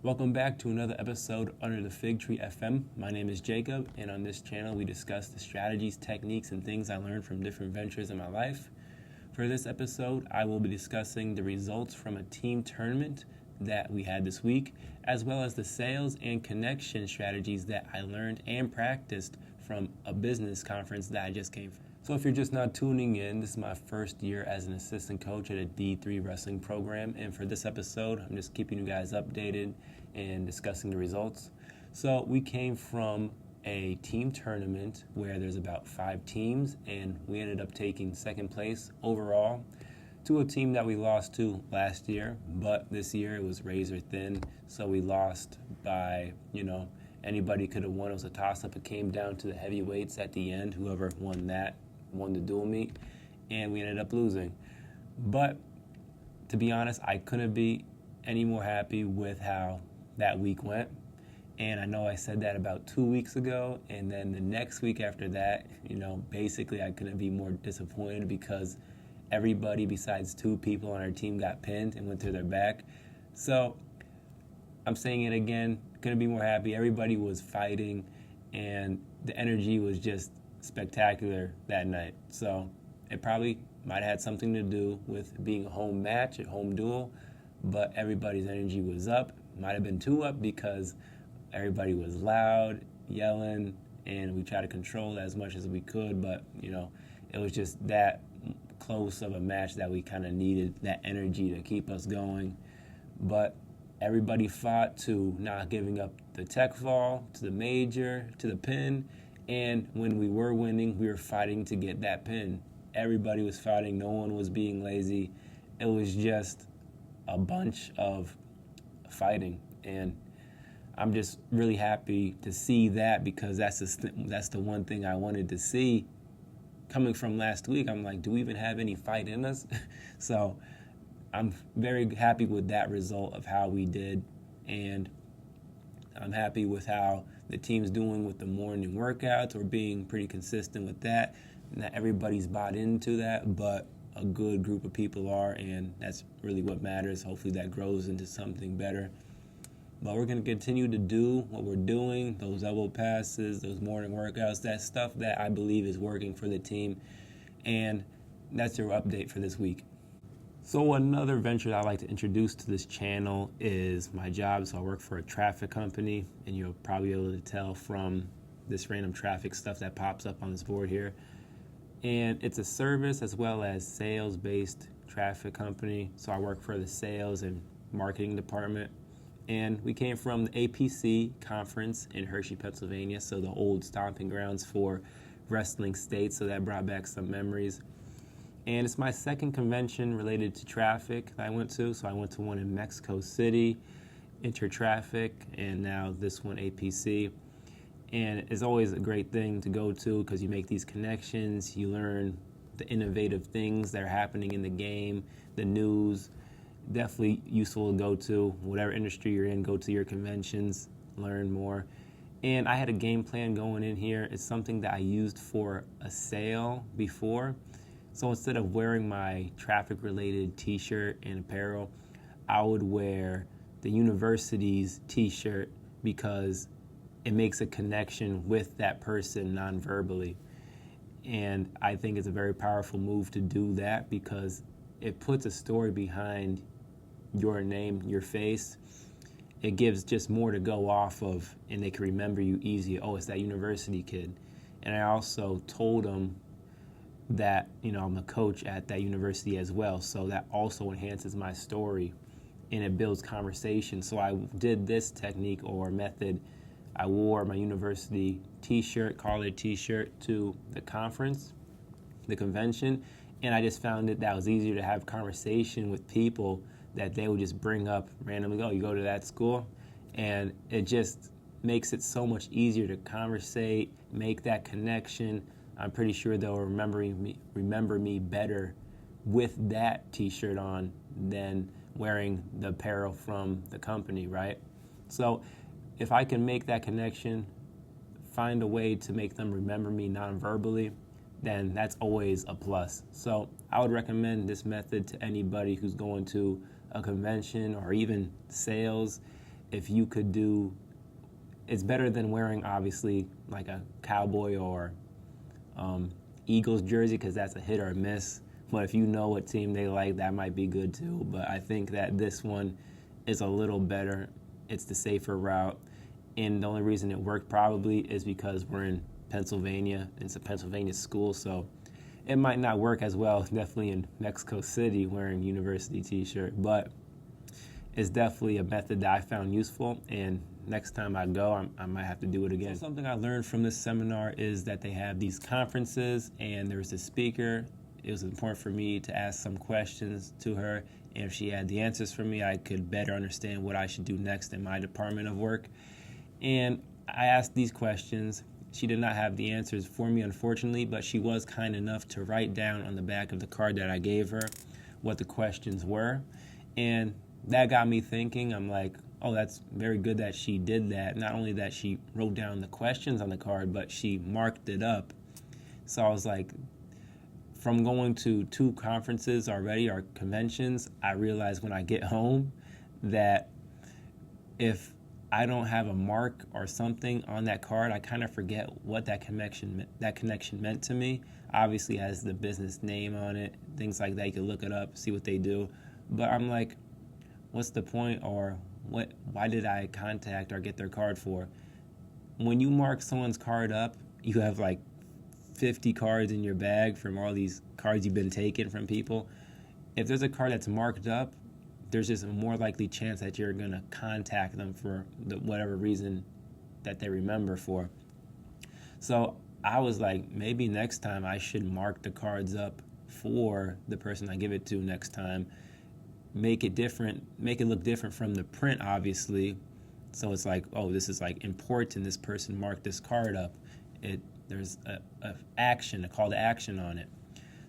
Welcome back to another episode Under the Fig Tree FM. My name is Jacob, and on this channel we discuss the strategies, techniques, and things I learned from different ventures in my life. For this episode, I will be discussing the results from a team tournament that we had this week, as well as the sales and connection strategies that I learned and practiced from a business conference that I just came from. So if you're just not tuning in, this is my first year as an assistant coach at a D3 wrestling program, and for this episode, I'm just keeping you guys updated and discussing the results. So we came from a team tournament where there's about 5 teams, and we ended up taking second place overall to a team that we lost to last year, but this year it was razor thin, so we lost by, anybody could have won. It was a toss-up. It came down to the heavyweights at the end. Whoever won that won the dual meet, and we ended up losing. But to be honest, I couldn't be any more happy with how that week went. And I know I said that about 2 weeks ago, and then the next week after that, basically I couldn't be more disappointed because everybody besides 2 people on our team got pinned and went to their back. So I'm saying it again, couldn't be more happy. Everybody was fighting, and the energy was just spectacular that night. So it probably might have had something to do with being a home match, a home duel, but everybody's energy was up. Might have been too up because everybody was loud, yelling, and we tried to control it as much as we could, but it was just that close of a match that we kind of needed that energy to keep us going. But everybody fought to not giving up the tech fall, to the major, to the pin, and when we were winning, we were fighting to get that pin. Everybody was fighting. No one was being lazy. It was just a bunch of fighting, and I'm just really happy to see that because that's the one thing I wanted to see. Coming from last week, I'm like, do we even have any fight in us? So I'm very happy with that result of how we did, and I'm happy with how the team's doing with the morning workouts. We're being pretty consistent with that. Not everybody's bought into that, but a good group of people are, and that's really what matters. Hopefully that grows into something better. But we're going to continue to do what we're doing, those elbow passes, those morning workouts, that stuff that I believe is working for the team. And that's your update for this week. So another venture that I like to introduce to this channel is my job. So I work for a traffic company, and you'll probably be able to tell from this random traffic stuff that pops up on this board here. And it's a service as well as sales-based traffic company. So I work for the sales and marketing department. And we came from the APC conference in Hershey, Pennsylvania, so the old stomping grounds for wrestling states, so that brought back some memories. And it's my second convention related to traffic that I went to. So I went to one in Mexico City, Intertraffic, and now this one, APC. And it's always a great thing to go to because you make these connections, you learn the innovative things that are happening in the game, the news. Definitely useful to go to. Whatever industry you're in, go to your conventions, learn more. And I had a game plan going in here. It's something that I used for a sale before. So instead of wearing my traffic-related t-shirt and apparel, I would wear the university's t-shirt because it makes a connection with that person non-verbally. And I think it's a very powerful move to do that because it puts a story behind your name, your face. It gives just more to go off of, and they can remember you easy. Oh, it's that university kid. And I also told them that, I'm a coach at that university as well. So that also enhances my story, and it builds conversation. So I did this technique or method. I wore my university t-shirt, collared t-shirt to the conference, the convention, and I just found that was easier to have conversation with people that they would just bring up randomly. Oh, you go to that school? And it just makes it so much easier to conversate, make that connection. I'm pretty sure they'll remember me better with that t-shirt on than wearing the apparel from the company, right? So if I can make that connection, find a way to make them remember me non-verbally, then that's always a plus. So I would recommend this method to anybody who's going to a convention or even sales. if you could do, it's better than wearing obviously like a Cowboy or Eagles jersey, because that's a hit or a miss. But if you know what team they like, that might be good too. But I think that this one is a little better. It's the safer route. And the only reason it worked probably is because we're in Pennsylvania. It's a Pennsylvania school, so it might not work as well, definitely in Mexico City wearing university t-shirt. But it's definitely a method that I found useful, and next time I go, I might have to do it again. So something I learned from this seminar is that they have these conferences, and there's a speaker. It was important for me to ask some questions to her, and if she had the answers for me, I could better understand what I should do next in my department of work. And I asked these questions. She did not have the answers for me, unfortunately, but she was kind enough to write down on the back of the card that I gave her what the questions were. And that got me thinking. I'm like, oh, that's very good that she did that. Not only that she wrote down the questions on the card, but she marked it up. So I was like, from going to 2 conferences already, or conventions, I realized when I get home that if I don't have a mark or something on that card, I kind of forget what that connection meant to me. Obviously, it has the business name on it, things like that. You can look it up, see what they do. But I'm like, what's the point, or why did I contact or get their card for? When you mark someone's card up, you have like 50 cards in your bag from all these cards you've been taking from people. If there's a card that's marked up, there's just a more likely chance that you're going to contact them for whatever reason that they remember for. So I was like, maybe next time I should mark the cards up for the person I give it to next time. Make it different, make it look different from the print, obviously. So it's like, oh, this is like important. This person marked this card up. There's a call to action on it.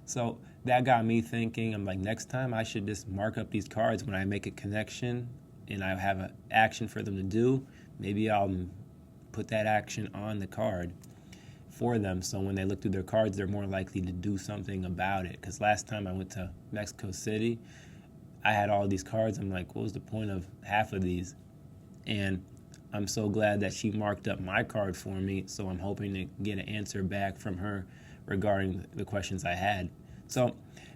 So that got me thinking. I'm like, next time I should just mark up these cards when I make a connection and I have an action for them to do. Maybe I'll put that action on the card for them, so when they look through their cards, they're more likely to do something about it. Because last time I went to Mexico City, I had all these cards. I'm like, what was the point of half of these? And I'm so glad that she marked up my card for me, so I'm hoping to get an answer back from her regarding the questions I had. So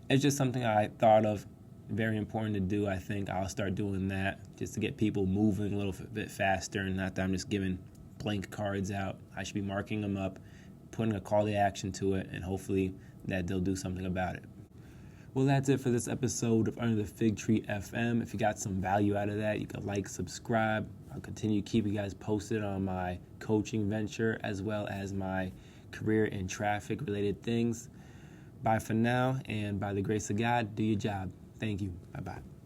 it's just something I thought of, very important to do. I think I'll start doing that just to get people moving a little bit faster, and not that I'm just giving blank cards out. I should be marking them up, putting a call to action to it, and hopefully that they'll do something about it. Well, that's it for this episode of Under the Fig Tree FM. If you got some value out of that, you can like, subscribe. I'll continue to keep you guys posted on my coaching venture as well as my career and traffic related things. Bye for now, and by the grace of God, do your job. Thank you. Bye-bye.